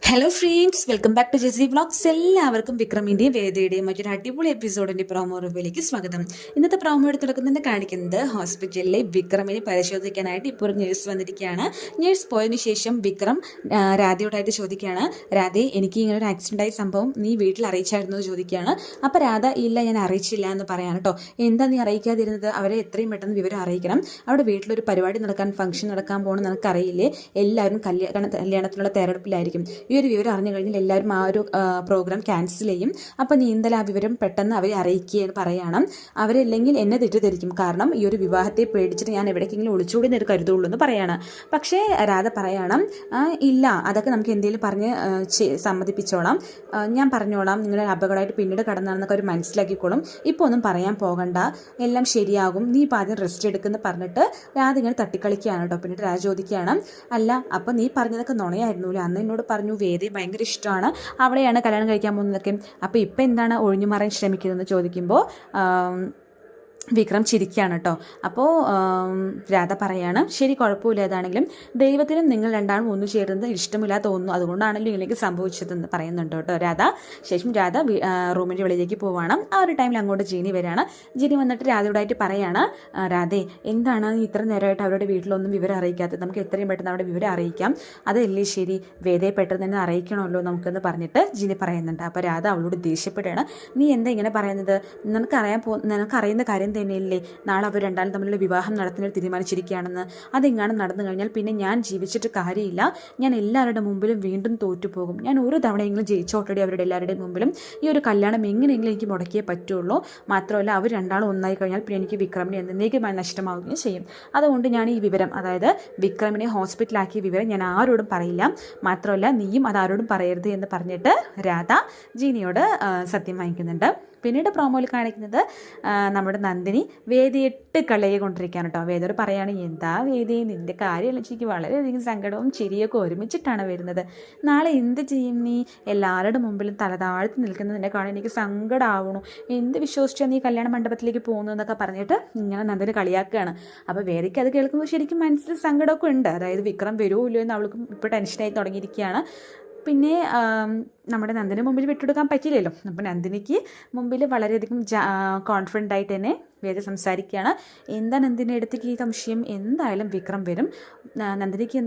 Hello friends, welcome back to JC vlogs. എല്ലാവർക്കും വിക്രമിൻ്റെയും വേദയുടെയും മറ്റൊരു അടിപൊളി എപ്പിസോഡിൻ്റെ പ്രോമോ റിവ്യൂയിലേക്ക് സ്വാഗതം. ഇന്നത്തെ പ്രോമോ എടുത്തെടുക്കുന്നത് കാണിക്കുന്നത് ഹോസ്പിറ്റലിലെ വിക്രമിനെ പരിശോധിക്കാനായിട്ട് ഇപ്പോൾ ഒരു നേഴ്സ് വന്നിരിക്കുകയാണ്. നേഴ്സ് പോയതിനു ശേഷം വിക്രം രാധയോടായിട്ട് ചോദിക്കുകയാണ്, രാധേ, എനിക്ക് ഇങ്ങനെ ഒരു ആക്സിഡൻ്റ് ആയ സംഭവം നീ വീട്ടിൽ അറിയിച്ചായിരുന്നു എന്ന് ചോദിക്കുകയാണ്. അപ്പോൾ രാധ, ഇല്ല, ഞാൻ അറിയിച്ചില്ല എന്ന് പറയാൻ കേട്ടോ. എന്താ നീ അറിയിക്കാതിരുന്നത്? അവരെ എത്രയും പെട്ടെന്ന് വിവരം അറിയിക്കണം. അവിടെ വീട്ടിലൊരു പരിപാടി നടക്കാൻ, ഫംഗ്ഷൻ നടക്കാൻ പോകണമെന്ന് നിനക്കറിയില്ലേ? എല്ലാവരും കല്യാണത്തിനുള്ള തയ്യാറെടുപ്പിലായിരിക്കും. ഈ ഒരു വിവരം അറിഞ്ഞു കഴിഞ്ഞാൽ എല്ലാവരും ആ ഒരു പ്രോഗ്രാം ക്യാൻസൽ ചെയ്യും. അപ്പോൾ നീ എന്തായാലും ആ വിവരം പെട്ടെന്ന് അവരെ അറിയിക്കുകയെന്ന് പറയണം. അവരില്ലെങ്കിൽ എന്നെ തെറ്റിദ്ധരിക്കും. കാരണം ഈ ഒരു വിവാഹത്തെ പേടിച്ചിട്ട് ഞാൻ എവിടേക്കെങ്കിലും ഒളിച്ചുകൂടി നേരെ കരുതുള്ളൂ എന്ന് പറയാണ്. പക്ഷേ രാധ പറയണം, ഇല്ല, അതൊക്കെ നമുക്ക് എന്തെങ്കിലും പറഞ്ഞ് സമ്മതിപ്പിച്ചോളാം, ഞാൻ പറഞ്ഞോളാം, നിങ്ങളുടെ അപകടമായിട്ട് പിന്നീട് കടന്നാണെന്നൊക്കെ അവർ മനസ്സിലാക്കിക്കോളും. ഇപ്പോൾ ഒന്നും പറയാൻ പോകണ്ട, എല്ലാം ശരിയാകും, നീ ഇപ്പോൾ ആദ്യം റെസ്റ്റ് എടുക്കുമെന്ന് പറഞ്ഞിട്ട് രാധ ഇങ്ങനെ തട്ടിക്കളിക്കുകയാണ് കേട്ടോ. പിന്നീട് രാജ ചോദിക്കുകയാണ്, അല്ല, അപ്പോൾ നീ പറഞ്ഞതൊക്കെ നുണയായിരുന്നൂല്ലേ? അന്ന് എന്നോട് പറഞ്ഞു വേദി ഭയങ്കര ഇഷ്ടമാണ്, അവിടെയാണ് കല്യാണം കഴിക്കാൻ പോകുന്നതൊക്കെ. അപ്പോൾ ഇപ്പം എന്താണ് ഒഴിഞ്ഞു മാറാൻ ശ്രമിക്കുന്നതെന്ന് ചോദിക്കുമ്പോൾ വിക്രം ചിരിക്കുകയാണ് കേട്ടോ. അപ്പോൾ രാധ പറയാണ്, ശരി, കുഴപ്പമില്ല, ഏതാണെങ്കിലും ദൈവത്തിനും നിങ്ങൾ രണ്ടാളും ഒന്നു ചേരുന്നത് ഇഷ്ടമില്ല തോന്നുന്നു, അതുകൊണ്ടാണല്ലോ ഇതിലേക്ക് സംഭവിച്ചതെന്ന് പറയുന്നുണ്ട് കേട്ടോ രാധ. ശേഷം രാധ റൂമിൻ്റെ വെളിയിലേക്ക് പോവുകയാണ്. ആ ഒരു ടൈമിൽ അങ്ങോട്ട് ജീനി വരികയാണ്. ജീനി വന്നിട്ട് രാധയോടായിട്ട് പറയാണ്, രാധേ, എന്താണ് ഇത്ര നേരമായിട്ട് അവരുടെ വീട്ടിലൊന്നും വിവരം അറിയിക്കാത്തത്? നമുക്ക് എത്രയും പെട്ടെന്ന് അവരുടെ വിവരം അറിയിക്കാം, അതല്ലേ ശരി, വേദയെ പെട്ടെന്ന് തന്നെ അറിയിക്കണമല്ലോ നമുക്കെന്ന് പറഞ്ഞിട്ട് ജീനി പറയുന്നുണ്ട്. അപ്പോൾ രാധ അവളോട് ദേഷ്യപ്പെടുകയാണ്, നീ എന്താ ഇങ്ങനെ പറയുന്നത്? നിനക്കറിയുന്ന കാര്യം തന്നെയല്ലേ നാളെ അവർ രണ്ടാളും തമ്മിലുള്ള വിവാഹം നടത്തുന്നതിൽ തീരുമാനിച്ചിരിക്കുകയാണെന്ന്. അതെങ്ങാണ് നടന്നു കഴിഞ്ഞാൽ പിന്നെ ഞാൻ ജീവിച്ചിട്ട് കാര്യമില്ല, ഞാൻ എല്ലാവരുടെ മുമ്പിലും വീണ്ടും തോറ്റുപോകും. ഞാൻ ഒരു തവണയെങ്കിലും ജയിച്ചോട്ടടി അവരുടെ എല്ലാവരുടെയും മുമ്പിലും. ഈ ഒരു കല്യാണം എങ്ങനെയെങ്കിലും എനിക്ക് മുടക്കിയേ പറ്റുള്ളൂ. മാത്രമല്ല അവർ രണ്ടാളും ഒന്നായി കഴിഞ്ഞാൽ പിന്നെ എനിക്ക് വിക്രമിനെ എന്നേക്കുമായി നഷ്ടമാവുകയും ചെയ്യും. അതുകൊണ്ട് ഞാൻ ഈ വിവരം, അതായത് വിക്രമിനെ ഹോസ്പിറ്റലാക്കിയ വിവരം ഞാൻ ആരോടും പറയില്ല. മാത്രമല്ല നീയും അത് ആരോടും പറയരുത് എന്ന് പറഞ്ഞിട്ട് രാധ ജീനിയോട് സത്യം വാങ്ങിക്കുന്നുണ്ട്. പിന്നീട് പ്രോമോയിൽ കാണിക്കുന്നത് നമ്മുടെ നന്ദിനി വേദിയിട്ട് കളയെ കൊണ്ടിരിക്കുകയാണ് കേട്ടോ. വേദിയോട് പറയാണ്, എന്താ വേദി, നിൻ്റെ കാര്യമല്ല, എനിക്ക് വളരെയധികം സങ്കടവും ചിരിയൊക്കെ ഒരുമിച്ചിട്ടാണ് വരുന്നത്. നാളെ എന്ത് ചെയ്യും നീ? എല്ലാവരുടെ മുമ്പിലും തലതാഴ്ത്തി നിൽക്കുന്നതിനെ കാണാൻ എനിക്ക് സങ്കടമാവണു. എന്ത് വിശ്വസിച്ചാൽ നീ കല്യാണ മണ്ഡപത്തിലേക്ക് പോകുന്നു എന്നൊക്കെ പറഞ്ഞിട്ട് ഇങ്ങനെ നന്ദിനി കളിയാക്കുകയാണ്. അപ്പോൾ വേദിക്ക് അത് കേൾക്കുമ്പോൾ ശരിക്കും മനസ്സിൽ സങ്കടമൊക്കെ ഉണ്ട്. അതായത് വിക്രം വരുമോ ഇല്ലയോ എന്ന് അവൾക്കും ഇപ്പോൾ ടെൻഷനായി തുടങ്ങിയിരിക്കുകയാണ്. പിന്നെ നമ്മുടെ നന്ദിന് മുമ്പിൽ വിട്ടുകൊടുക്കാൻ പറ്റില്ലല്ലോ. അപ്പോൾ നന്ദിനിക്ക് മുമ്പിൽ വളരെയധികം കോൺഫിഡൻ്റ് ആയിട്ട് തന്നെ വേദ സംസാരിക്കുകയാണ്. എന്താ നന്ദിനി അടുത്തേക്ക് ഈ സംശയം? എന്തായാലും വിക്രം വരും. നന്ദിനിക്ക്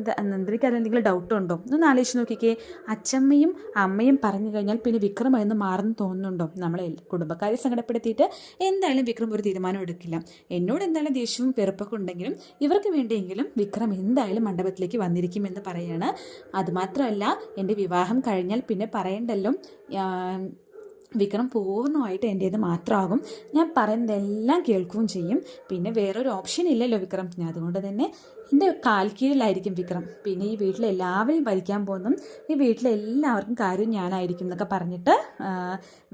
അതിലെന്തെങ്കിലും ഡൗട്ട് ഉണ്ടോ? ഒന്ന് ആലോചിച്ച് നോക്കിക്കേ. അച്ഛമ്മയും അമ്മയും പറഞ്ഞു കഴിഞ്ഞാൽ പിന്നെ വിക്രം എന്ന് മാറുന്നു തോന്നുന്നുണ്ടോ? നമ്മളെ കുടുംബക്കാരെ സങ്കടപ്പെടുത്തിയിട്ട് എന്തായാലും വിക്രം ഒരു തീരുമാനം എടുക്കില്ല. എന്നോട് എന്തായാലും ദേഷ്യവും വെറുപ്പൊക്കെ ഉണ്ടെങ്കിലും ഇവർക്ക് വേണ്ടിയെങ്കിലും വിക്രം എന്തായാലും മണ്ഡപത്തിലേക്ക് വന്നിരിക്കുമെന്ന് പറയാണ്. അതുമാത്രമല്ല, എൻ്റെ വിവാഹം കഴിഞ്ഞാൽ പിന്നെ പറയണ്ടല്ലോ, വിക്രം പൂർണ്ണമായിട്ട് എൻ്റേത് മാത്രമാകും. ഞാൻ പറയുന്നതെല്ലാം കേൾക്കുകയും ചെയ്യും. പിന്നെ വേറൊരു ഓപ്ഷൻ ഇല്ലല്ലോ വിക്രം. അതുകൊണ്ട് തന്നെ എൻ്റെ കാൽ കീഴിലായിരിക്കും വിക്രം. പിന്നെ ഈ വീട്ടിലെ എല്ലാവരെയും ഭരിക്കാൻ പോകുന്നു, ഈ വീട്ടിലെ എല്ലാവർക്കും കാര്യം ഞാനായിരിക്കും എന്നൊക്കെ പറഞ്ഞിട്ട്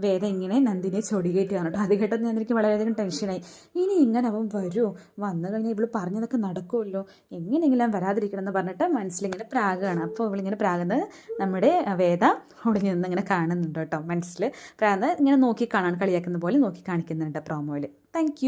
വേദ ഇങ്ങനെ നന്ദിനെ ചൊടികയറ്റുകയാണ് കേട്ടോ. അത് കേട്ടത് എനിക്ക് വളരെയധികം ടെൻഷനായി. ഇനി ഇങ്ങനെ അവൻ വരുമോ? വന്നു കഴിഞ്ഞാൽ ഇവൾ പറഞ്ഞതൊക്കെ നടക്കുമല്ലോ, എങ്ങനെയെങ്കിലും വരാതിരിക്കണം എന്ന് പറഞ്ഞിട്ട് മനസ്സിലിങ്ങനെ പ്രാഗാണ്. അപ്പോൾ ഇവളിങ്ങനെ പ്രാകുന്നത് നമ്മുടെ വേദ ഒളിഞ്ഞു നിന്ന് ഇങ്ങനെ കാണുന്നുണ്ട് കേട്ടോ. മനസ്സിൽ പ്രാകുന്നത് ഇങ്ങനെ നോക്കി കാണാൻ, കളിയാക്കുന്ന പോലെ നോക്കി കാണിക്കുന്നുണ്ട് പ്രോമോയിൽ. താങ്ക്